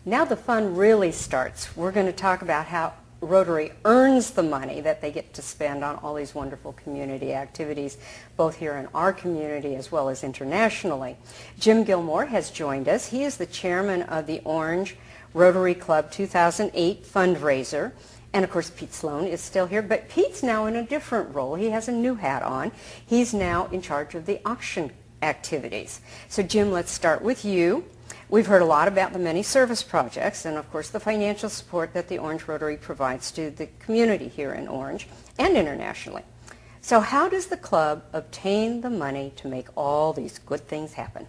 Now the fun really starts. We're going to talk about how Rotary earns the money that they get to spend on all these wonderful community activities, both here in our community as well as internationally. Jim Gilmore has joined us. He is the chairman of the Orange Rotary Club 2008 fundraiser. And of course, Pete Sloan is still here, but Pete's now in a different role. He has a new hat on. He's now in charge of the auction activities. So Jim, let's start with you. We've heard a lot about the many service projects and, of course, the financial support that the Orange Rotary provides to the community here in Orange and internationally. So how does the club obtain the money to make all these good things happen?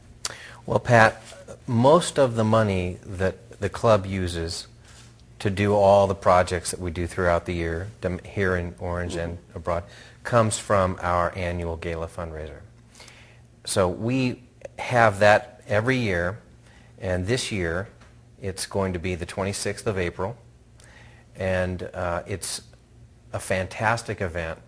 Well, Pat, most of the money that the club uses to do all the projects that we do throughout the year, here in Orange and abroad, comes from our annual gala fundraiser. So we have that every year. And this year, it's going to be the 26th of April, and it's a fantastic event.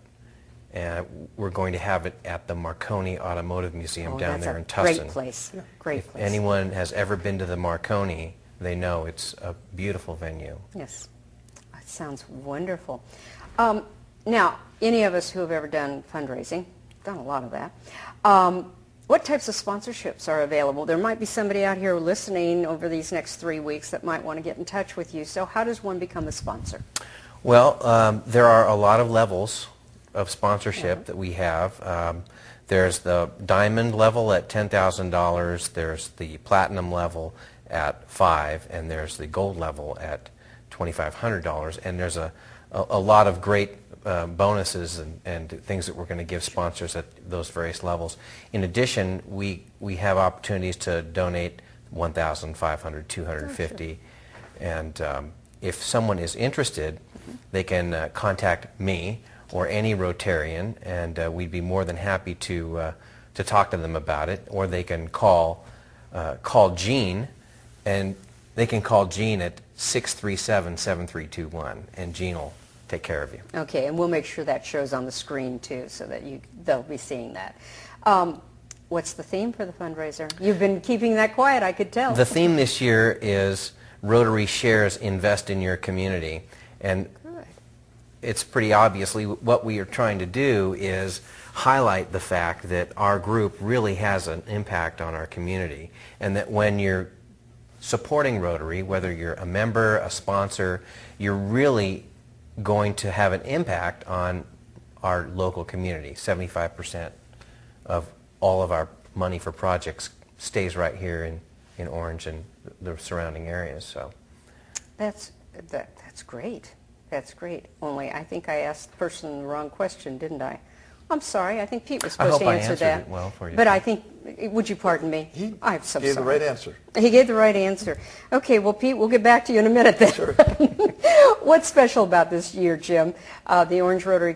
And we're going to have it at the Marconi Automotive Museum down there in Tustin. Great place. Yeah. Great place. If anyone has ever been to the Marconi, they know it's a beautiful venue. Yes, that sounds wonderful. Now, any of us who have ever done fundraising, done a lot of that, what types of sponsorships are available? There might be somebody out here listening over these next 3 weeks that might want to get in touch with you. So how does one become a sponsor? Well, there are a lot of levels of sponsorship that we have. There's the diamond level at $10,000, there's the platinum level at $5,000, and there's the gold level at $2,500. And there's a lot of great bonuses and things that we're going to give sponsors at those various levels. In addition, we have opportunities to donate $1,500, $250, and if someone is interested, they can contact me or any Rotarian, and we'd be more than happy to talk to them about it. Or they can call Jean, and they can call Jean at 637-7321, and Jean will take care of you. Okay, and we'll make sure that shows on the screen too, so that they'll be seeing that. What's the theme for the fundraiser? You've been keeping that quiet, I could tell. The theme this year is Rotary Shares Invest in Your Community, and it's pretty obviously what we are trying to do is highlight the fact that our group really has an impact on our community, and that when you're supporting Rotary, whether you're a member, a sponsor, you're really going to have an impact on our local community. 75% of all of our money for projects stays right here in Orange and the surrounding areas. So that's great. That's great. Only I think I asked the person the wrong question, didn't I? I'm sorry. I think Pete was supposed to answer that. I hope I answered it well for you. But I think, would you pardon me? I'm so gave sorry. the right answer. He gave the right answer. Okay, well, Pete, we'll get back to you in a minute then. Sure. What's special about this year, Jim? The Orange Rotary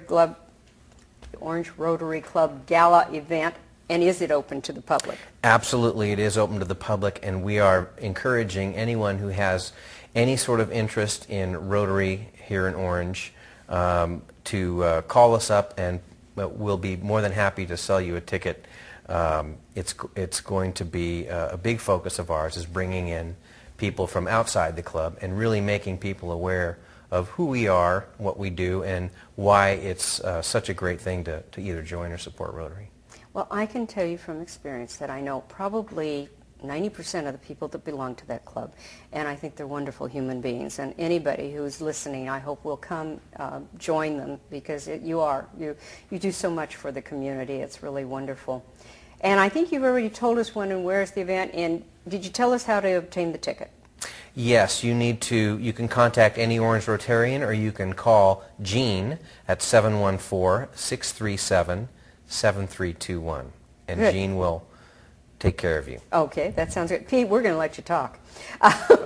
Club Gala event, and is it open to the public? Absolutely, it is open to the public, and we are encouraging anyone who has any sort of interest in Rotary here in Orange to call us up, and we'll be more than happy to sell you a ticket. It's going to be a big focus of ours, is bringing in people from outside the club and really making people aware of who we are, what we do, and why it's such a great thing to either join or support Rotary. Well, I can tell you from experience that I know probably 90% of the people that belong to that club, and I think they're wonderful human beings. And anybody who's listening, I hope will come join them, because you do so much for the community. It's really wonderful. And I think you've already told us when and where is the event, and did you tell us how to obtain the ticket? Yes, you can contact any Orange Rotarian, or you can call Jean at 714-637-7321, and Good. Jean will take care of you. Okay, that sounds good. Pete, we're going to let you talk.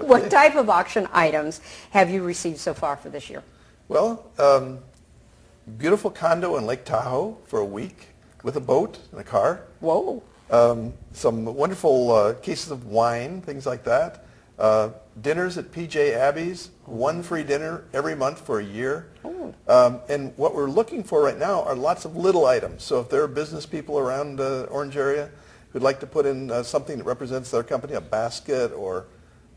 What type of auction items have you received so far for this year? Well, beautiful condo in Lake Tahoe for a week with a boat and a car. Whoa. Some wonderful cases of wine, things like that. Dinners at PJ Abbey's, one free dinner every month for a year. And what we're looking for right now are lots of little items. So if there are business people around the Orange area who'd like to put in something that represents their company, a basket or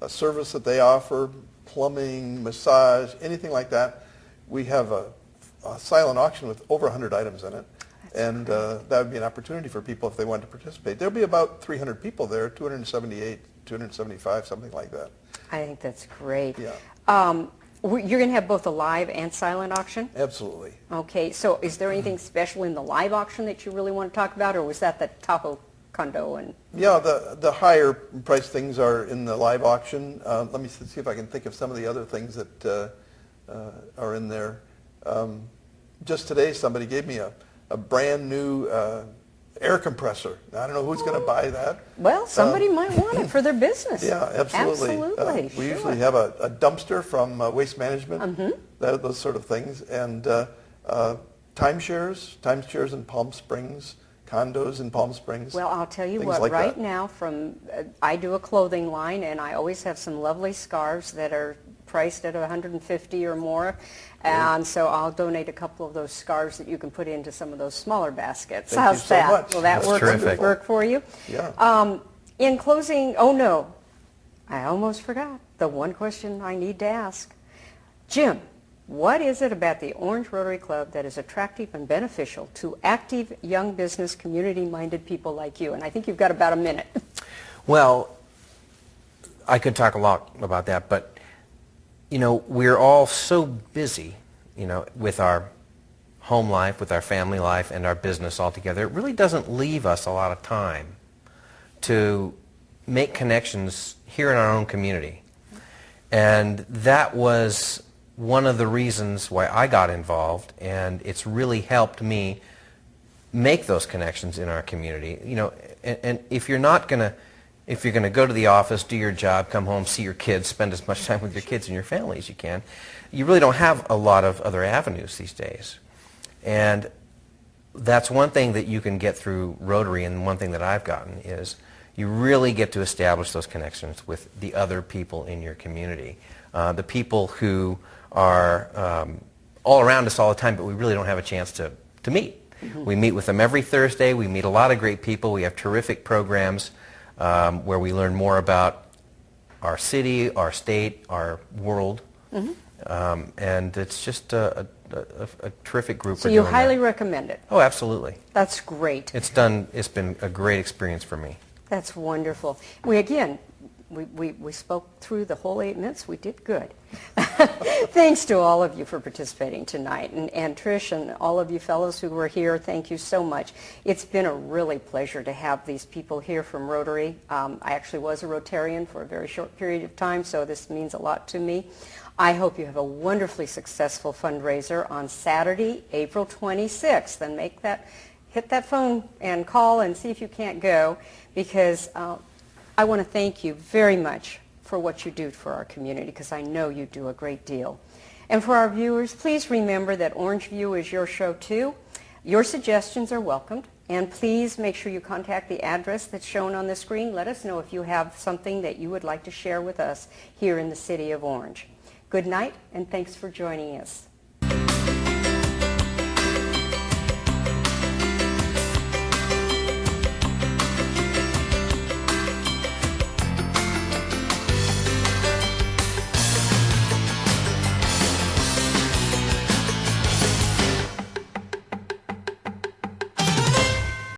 a service that they offer, plumbing, massage, anything like that. We have a silent auction with over 100 items in it. And that would be an opportunity for people if they wanted to participate. There'll be about 300 people there, 278, 275, something like that. I think that's great. Yeah. You're going to have both a live and silent auction? Absolutely. Okay, so is there anything special in the live auction that you really want to talk about, or was that the Tahoe condo? And Yeah, the higher price things are in the live auction. Let me see if I can think of some of the other things that are in there. Just today somebody gave me a brand new air compressor. I don't know who's going to buy that. Well, somebody might want it for their business. Yeah, absolutely. Absolutely. We sure. usually have a dumpster from Waste Management, those sort of things, and timeshares in Palm Springs, condos in Palm Springs. Well, I'll tell you things what, like right that. now I do a clothing line, and I always have some lovely scarves that are priced at $150 or more. And so I'll donate a couple of those scarves that you can put into some of those smaller baskets. Thank How's you so that? much. Will that That's terrific. work for you? Yeah. In closing, oh no, I almost forgot the one question I need to ask. Jim, what is it about the Orange Rotary Club that is attractive and beneficial to active, young business, community-minded people like you? And I think you've got about a minute. Well, I could talk a lot about that, but you know, we're all so busy, you know, with our home life, with our family life, and our business altogether. It really doesn't leave us a lot of time to make connections here in our own community. And that was one of the reasons why I got involved, and it's really helped me make those connections in our community. You know, and if you're not going to If you're going to go to the office, do your job, come home, see your kids, spend as much time with your kids and your family as you can, you really don't have a lot of other avenues these days. And that's one thing that you can get through Rotary, and one thing that I've gotten is you really get to establish those connections with the other people in your community. The people who are all around us all the time, but we really don't have a chance to meet. Mm-hmm. We meet with them every Thursday. We meet a lot of great people. We have terrific programs where we learn more about our city, our state, our world. Mm-hmm. And it's just a terrific group. So you highly recommend it? Oh, absolutely. That's great. It's been a great experience for me. That's wonderful. We spoke through the whole 8 minutes. We did good. Thanks to all of you for participating tonight. And Trish and all of you fellows who were here, thank you so much. It's been a really pleasure to have these people here from Rotary. I actually was a Rotarian for a very short period of time, so this means a lot to me. I hope you have a wonderfully successful fundraiser on Saturday, April 26th. And hit that phone and call and see if you can't go, because I want to thank you very much for what you do for our community, because I know you do a great deal. And for our viewers, please remember that Orange View is your show too. Your suggestions are welcomed, and please make sure you contact the address that's shown on the screen. Let us know if you have something that you would like to share with us here in the city of Orange. Good night, and thanks for joining us.